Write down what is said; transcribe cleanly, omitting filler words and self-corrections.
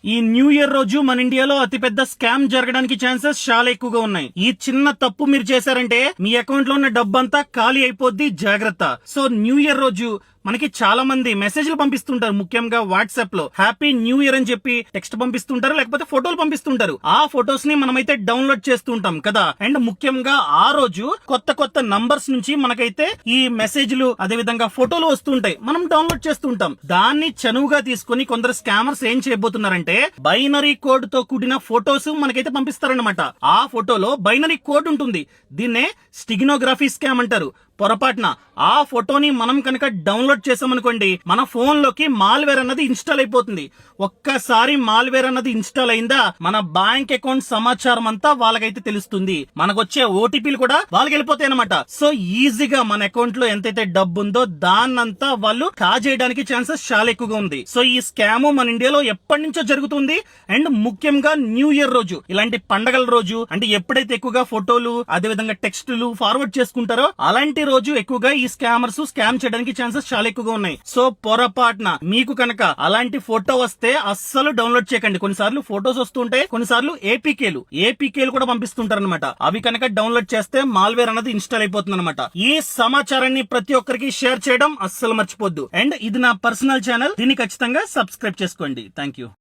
ఈ new year రోజు మన ఇండియాలో అతిపెద్ద స్కామ్ జరగడానికి ఛాన్సెస్ చాలా ఎక్కువగా ఉన్నాయి. ఈ చిన్న తప్పు మీరు చేశారంటే మీ అకౌంట్ లో ఉన్న డబ్బంతా ఖాళీ అయిపోద్ది, జాగ్రత్త. సో న్యూ ఇయర్ రోజు మనకి చాలా మంది మెసేజ్లు పంపిస్తుంటారు, ముఖ్యంగా వాట్సాప్ లో హ్యాపీ న్యూ ఇయర్ అని చెప్పి టెక్స్ట్ పంపిస్తుంటారు, లేకపోతే ఫోటోలు పంపిస్తుంటారు. ఆ ఫొటోస్ ని మనమైతే డౌన్లోడ్ చేస్తూ ఉంటాం కదా. అండ్ ముఖ్యంగా ఆ రోజు కొత్త కొత్త నంబర్స్ నుంచి మనకైతే ఈ మెసేజ్లు అదే విధంగా ఫోటోలు వస్తుంటాయి, మనం డౌన్లోడ్ చేస్తుంటాం. దాన్ని చనువుగా తీసుకుని కొందరు స్కామర్స్ ఏం చేయబోతున్నారంటే బైనరీ కోడ్ తో కూడిన ఫోటోస్ మనకైతే పంపిస్తారన్నమాట. ఆ ఫోటోలో బైనరీ కోడ్ ఉంటుంది, దీన్నే స్టిగ్నోగ్రఫీ స్కామ్ అంటారు. పొరపాటున ఆ ఫోటోని మనం కనుక డౌన్లోడ్ చేసామనుకోండి, మన ఫోన్ లోకి మాల్వేర్ అన్నది ఇన్స్టాల్ అయిపోతుంది. ఒక్కసారి మాల్వేర్ అన్నది ఇన్స్టాల్ అయిందా, మన బ్యాంక్ అకౌంట్ సమాచారం అంతా వాళ్ళకైతే తెలుస్తుంది, మనకొచ్చే ఓటీపీలు కూడా వాళ్ళకి వెళ్ళిపోతాయి అనమాట. సో ఈజీగా మన అకౌంట్ లో ఎంతైతే డబ్బు ఉందో దాన్నంతా వాళ్ళు కాజేయడానికి ఛాన్సెస్ చాలా ఎక్కువగా ఉంది. సో ఈ స్కామ్ మన ఇండియాలో ఎప్పటి నుంచో జరుగుతుంది. అండ్ ముఖ్యంగా న్యూ ఇయర్ రోజు, ఇలాంటి పండగల రోజు, అంటే ఎప్పుడైతే ఎక్కువగా ఫోటోలు అదే విధంగా టెక్స్టులు ఫార్వర్డ్ చేసుకుంటారో అలాంటి రోజు ఎక్కువగా ఈ స్కామర్స్ స్కామ్ చేయడానికి ఛాన్సెస్ చాలా ఎక్కువగా ఉన్నాయి. సో పొరపాటున మీకు కనుక అలాంటి ఫోటో వస్తే అస్సలు డౌన్లోడ్ చేయకండి. కొన్నిసార్లు ఫోటోస్ వస్తుంటాయి, కొన్నిసార్లు ఏపీకేలు కూడా పంపిస్తుంటారు అనమాట. అవి కనుక డౌన్లోడ్ చేస్తే మాల్వేర్ అనేది ఇన్స్టాల్ అయిపోతుంది అనమాట. ఈ సమాచారాన్ని ప్రతి ఒక్కరికి షేర్ చేయడం అస్సలు మర్చిపోద్దు. అండ్ ఇది నా పర్సనల్ ఛానల్, దీన్ని ఖచ్చితంగా సబ్స్క్రైబ్ చేసుకోండి. Thank you.